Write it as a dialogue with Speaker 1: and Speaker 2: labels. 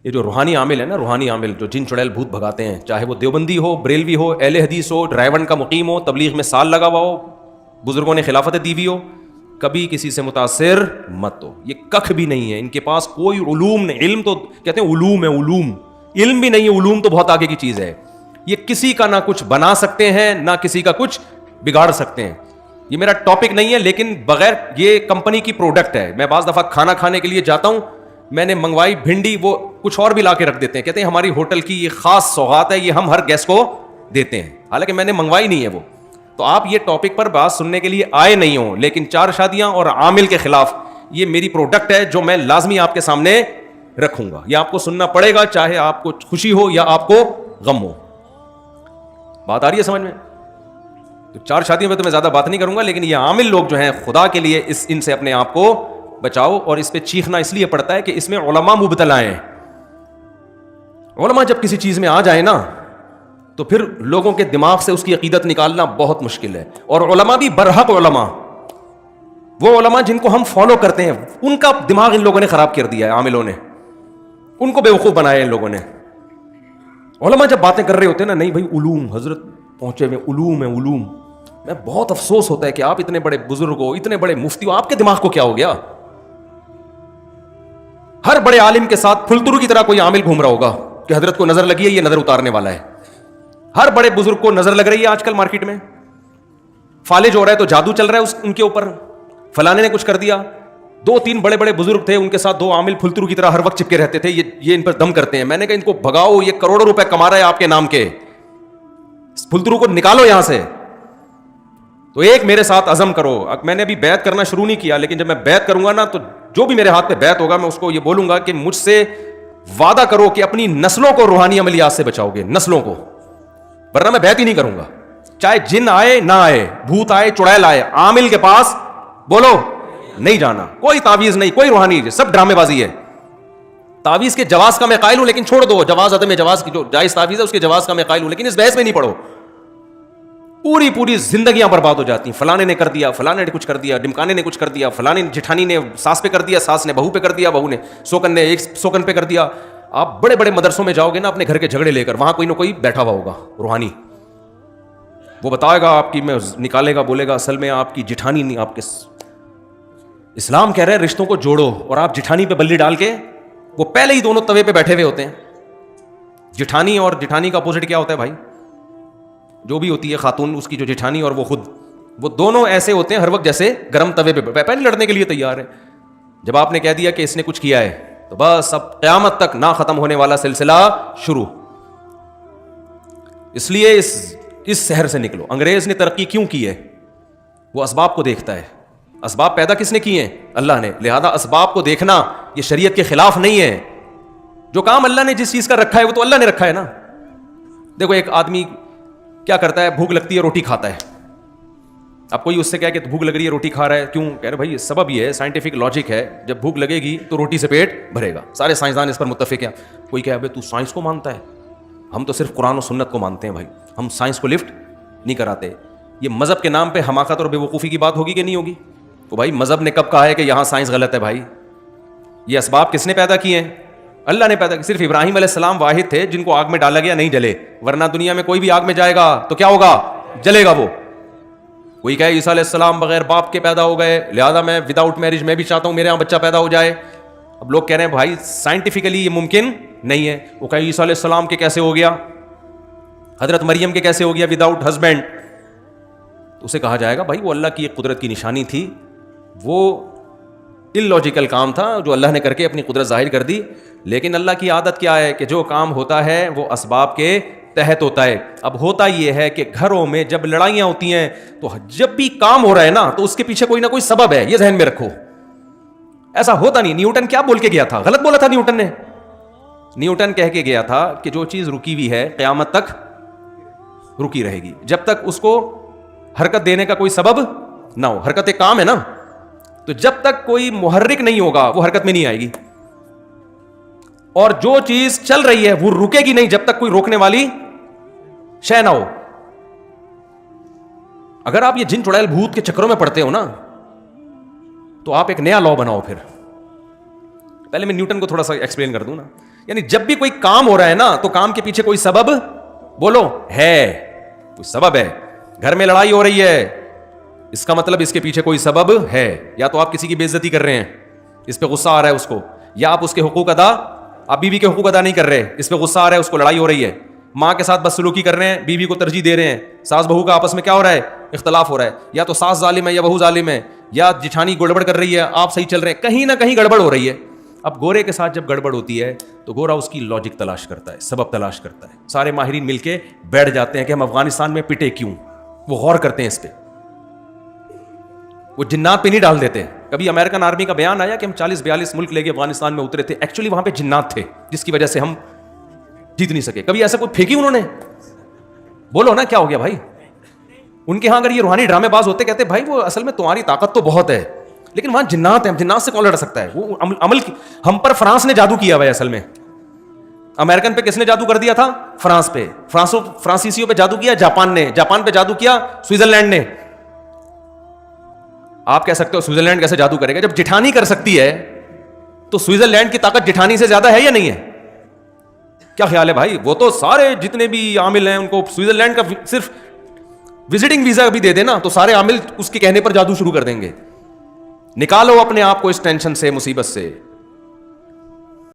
Speaker 1: یہ جو روحانی عامل ہے نا، روحانی عامل جو جن چڑیل بھوت بھگاتے ہیں، چاہے وہ دیوبندی ہو، بریلوی ہو، اہل حدیث ہو، ڈرائیون کا مقیم ہو، تبلیغ میں سال لگا ہوا ہو، بزرگوں نے خلافت دی ہوئی ہو، کبھی کسی سے متاثر مت ہو. یہ ککھ بھی نہیں ہے ان کے پاس، کوئی علوم نہیں. علم تو کہتے ہیں علوم ہے، علوم علم بھی نہیں ہے، علوم تو بہت آگے کی چیز ہے. یہ کسی کا نہ کچھ بنا سکتے ہیں، نہ کسی کا کچھ بگاڑ سکتے ہیں. یہ میرا ٹاپک نہیں ہے، لیکن بغیر یہ کمپنی کی پروڈکٹ ہے. میں بعض دفعہ کھانا کھانے کے لیے جاتا ہوں، میں نے منگوائی بھنڈی، وہ کچھ اور بھی لا کے رکھ دیتے ہیں، کہتے ہیں ہماری ہوٹل کی یہ خاص سوغات ہے، یہ ہم ہر گیسٹ کو دیتے ہیں، حالانکہ میں نے منگوائی نہیں ہے وہ. تو آپ یہ ٹاپک پر بات سننے کے لیے آئے نہیں ہوں، لیکن چار شادیاں اور عامل کے خلاف یہ میری پروڈکٹ ہے جو میں لازمی آپ کے سامنے رکھوں گا. یہ آپ کو سننا پڑے گا، چاہے آپ کو خوشی ہو یا آپ کو غم ہو. بات آ رہی ہے سمجھ میں؟ تو چار شادیوں میں تو میں زیادہ بات نہیں کروں گا، لیکن یہ عامل لوگ جو ہیں، خدا کے لیے ان سے اپنے آپ کو بچاؤ. اور اس پہ چیخنا اس لیے پڑتا ہے کہ اس میں علماء مبتلا ہیں. علماء جب کسی چیز میں آ جائیں نا، تو پھر لوگوں کے دماغ سے اس کی عقیدت نکالنا بہت مشکل ہے. اور علماء بھی برحق علماء، وہ علماء جن کو ہم فالو کرتے ہیں، ان کا دماغ ان لوگوں نے خراب کر دیا ہے. عاملوں نے ان کو بیوقوف بنایا ہے ان لوگوں نے. علماء جب باتیں کر رہے ہوتے ہیں نا، نہیں بھائی علوم، حضرت پہنچے ہوئے علوم ہے، علوم. میں بہت افسوس ہوتا ہے کہ آپ اتنے بڑے بزرگ ہو، اتنے بڑے مفتی ہو، آپ کے دماغ کو کیا ہو گیا؟ ہر بڑے عالم کے ساتھ پھلترو کی طرح کوئی عامل گھوم رہا ہوگا کہ حضرت کو نظر لگی ہے، یہ نظر اتارنے والا ہے. ہر بڑے بزرگ کو نظر لگ رہی ہے آج کل مارکیٹ میں، فالج ہو رہا ہے تو جادو چل رہا ہے ان کے اوپر، فلانے نے کچھ کر دیا. 2-3 بڑے بڑے بزرگ تھے، ان کے ساتھ 2 عامل پھلترو کی طرح ہر وقت چپکے رہتے تھے، یہ ان پر دم کرتے ہیں. میں نے کہا ان کو بھگاؤ، یہ کروڑوں روپے کما رہا ہے آپ کے نام کے، پھلترو کو نکالو یہاں سے. تو ایک میرے ساتھ عزم کرو. میں نے ابھی بیعت کرنا شروع نہیں کیا، لیکن جب میں بیعت کروں گا نا، تو جو بھی میرے ہاتھ پہ بیعت ہوگا، میں اس کو یہ بولوں گا کہ مجھ سے وعدہ کرو کہ اپنی نسلوں کو روحانی عملیات سے بچاؤ گے، نسلوں کو، ورنہ میں بیعت ہی نہیں کروں گا. چاہے جن آئے نہ آئے، بھوت آئے چڑیل آئے، عامل کے پاس بولو نہیں جانا. کوئی تعویذ نہیں، کوئی روحانی، سب ڈرامے بازی ہے. تعویذ کے جواز کا میں قائل ہوں، لیکن چھوڑ دو. جواز عدم جواز کی جو جائز تعویذ ہے اس کے جواز کا میں قائل ہوں، لیکن اس بحث میں نہیں پڑھو. پوری زندگیاں برباد ہو جاتی ہیں. فلانے نے کر دیا، فلانے نے کچھ کر دیا، ڈمکانے نے کچھ کر دیا، فلانے جٹھانی نے ساس پہ کر دیا، ساس نے بہو پہ کر دیا، بہو نے سوکن نے ایک سوکن پہ کر دیا. آپ بڑے بڑے مدرسوں میں جاؤ گے نا اپنے گھر کے جھگڑے لے کر، وہاں کوئی نہ کوئی بیٹھا ہوا ہوگا روحانی، وہ بتائے گا آپ کی، میں نکالے گا، بولے گا اصل میں آپ کی جٹھانی نہیں، آپ کے اسلام کہہ رہے ہیں رشتوں کو جوڑو، اور آپ جٹھانی پہ بلی ڈال کے، وہ پہلے ہی دونوں توے پہ بیٹھے ہوئے ہوتے ہیں. جٹھانی اور جٹھانی کا اپوزٹ کیا ہوتا ہے بھائی؟ جو بھی ہوتی ہے خاتون، اس کی جو جٹھانی اور وہ خود، وہ دونوں ایسے ہوتے ہیں ہر وقت جیسے گرم توے پہ پہلے لڑنے کے لیے تیار ہے. جب آپ نے کہہ دیا کہ اس نے کچھ کیا ہے، تو بس اب قیامت تک نہ ختم ہونے والا سلسلہ شروع. اس لیے اس سحر سے نکلو. انگریز نے ترقی کیوں کی ہے؟ وہ اسباب کو دیکھتا ہے. اسباب پیدا کس نے کیے ہیں؟ اللہ نے. لہذا اسباب کو دیکھنا یہ شریعت کے خلاف نہیں ہے. جو کام اللہ نے جس چیز کا رکھا ہے وہ تو اللہ نے رکھا ہے نا. دیکھو ایک آدمی کیا کرتا ہے، بھوک لگتی ہے روٹی کھاتا ہے. اب کوئی اس سے کہا کہ بھوک لگ رہی ہے روٹی کھا رہا ہے، کیوں؟ کہہ رہے بھائی سبب یہ ہے، سائنٹیفک لاجک ہے، جب بھوک لگے گی تو روٹی سے پیٹ بھرے گا. سارے سائنسدان اس پر متفق ہیں. کوئی کہے تو سائنس کو مانتا ہے، ہم تو صرف قرآن و سنت کو مانتے ہیں بھائی، ہم سائنس کو لفٹ نہیں کراتے. یہ مذہب کے نام پہ حماقت اور بے وقوفی کی بات ہوگی کہ نہیں ہوگی؟ تو بھائی مذہب نے کب کہا ہے کہ یہاں سائنس غلط ہے؟ بھائی یہ اسباب کس نے پیدا کیے ہیں؟ اللہ نے پیدا. صرف ابراہیم علیہ السلام واحد تھے جن کو آگ میں ڈالا گیا، نہیں جلے، ورنہ دنیا میں کوئی بھی آگ میں جائے گا تو کیا ہوگا؟ جلے گا وہ. کوئی کہے عیسیٰ علیہ السلام بغیر باپ کے پیدا ہو گئے، لہذا میں وداؤٹ میرج میں بھی چاہتا ہوں میرے یہاں بچہ پیدا ہو جائے. اب لوگ کہہ رہے ہیں بھائی سائنٹیفکلی یہ ممکن نہیں ہے. وہ کہے عیسیٰ علیہ السلام کے کیسے ہو گیا، حضرت مریم کے کیسے ہو گیا وداؤٹ ہسبینڈ؟ تو اسے کہا جائے گا بھائی وہ اللہ کی ایک قدرت کی نشانی تھی، وہ اللاجیکل کام تھا جو اللہ نے کر کے اپنی قدرت ظاہر کر دی. لیکن اللہ کی عادت کیا ہے کہ جو کام ہوتا ہے وہ اسباب کے تحت ہوتا ہے. اب ہوتا یہ ہے کہ گھروں میں جب لڑائیاں ہوتی ہیں تو جب بھی کام ہو رہا ہے نا تو اس کے پیچھے کوئی نہ کوئی سبب ہے، یہ ذہن میں رکھو. ایسا ہوتا نہیں. نیوٹن کیا بول کے گیا تھا؟ غلط بولا تھا نیوٹن نے. نیوٹن کہہ کے گیا تھا کہ جو چیز رکی ہوئی ہے قیامت تک رکی رہے گی، جب تک اس کو حرکت دینے کا کوئی سبب نہ ہو. حرکت ایک کام ہے نا، تو جب تک کوئی محرک نہیں ہوگا وہ حرکت میں نہیں آئے گی. اور جو چیز چل رہی ہے وہ رکے گی نہیں جب تک کوئی روکنے والی شے نہ ہو. اگر آپ یہ جن چڑیل بھوت کے چکروں میں پڑتے ہو نا، تو آپ ایک نیا لا بناؤ. پھر پہلے میں نیوٹن کو تھوڑا سا ایکسپلین کر دوں نا. یعنی جب بھی کوئی کام ہو رہا ہے نا تو کام کے پیچھے کوئی سبب بولو ہے, کوئی سبب ہے. گھر میں لڑائی ہو رہی ہے, اس کا مطلب اس کے پیچھے کوئی سبب ہے. یا تو آپ کسی کی بے عزتی کر رہے ہیں, اس پہ غصہ آ رہا ہے اس کو, یا آپ اس کے حقوق ادا, آپ بیوی کے حقوق ادا نہیں کر رہے, اس پہ غصہ آ رہا ہے اس کو, لڑائی ہو رہی ہے. ماں کے ساتھ بدسلوکی کر رہے ہیں, بیوی کو ترجیح دے رہے ہیں, ساس بہو کا آپس میں کیا ہو رہا ہے, اختلاف ہو رہا ہے. یا تو ساس ظالم ہے یا بہو ظالم ہے, یا جٹھانی گڑبڑ کر رہی ہے, آپ صحیح چل رہے ہیں, کہیں نہ کہیں گڑبڑ ہو رہی ہے. اب گورے کے ساتھ جب گڑبڑ ہوتی ہے تو گورا اس کی لاجک تلاش کرتا ہے, سبب تلاش کرتا ہے. سارے ماہرین مل کے بیٹھ جاتے ہیں کہ ہم افغانستان میں پٹے کیوں, وہ غور کرتے ہیں اس پہ, وہ جنات پہ نہیں ڈال دیتے. کبھی امریکن آرمی کا بیان آیا کہ ہم 40-42 ملک لے کے افغانستان میں اترے تھے, ایکچولی وہاں پہ جنات تھے جس کی وجہ سے ہم جیت نہیں سکے. کبھی ایسا کوئی پھینکی انہوں نے؟ بولو نا کیا ہو گیا بھائی. ان کے ہاں اگر یہ روحانی ڈرامے باز ہوتے, کہتے بھائی وہ اصل میں تمہاری طاقت تو بہت ہے لیکن وہاں جنات ہیں, جنات سے کون لڑ سکتا ہے. وہ عمل ہم پر فرانس نے جادو کیا ہوا ہے. اصل میں امریکن پہ کس نے جادو کر دیا تھا؟ فرانس پہ. فرانسیسیوں پہ جادو کیا جاپان نے, جاپان پہ جادو کیا سوئٹزرلینڈ نے. آپ کہہ سکتے ہو سوئٹزرلینڈ کیسے جادو کرے گا؟ جب جٹھانی کر سکتی ہے تو سوئٹزرلینڈ کی طاقت جٹھانی سے زیادہ ہے یا نہیں ہے؟ کیا خیال ہے بھائی؟ وہ تو سارے جتنے بھی عامل ہیں ان کو سوئٹزرلینڈ کا صرف وزٹنگ ویزا بھی دے دینا تو سارے عامل اس کے کہنے پر جادو شروع کر دیں گے. نکالو اپنے آپ کو اس ٹینشن سے, مصیبت سے.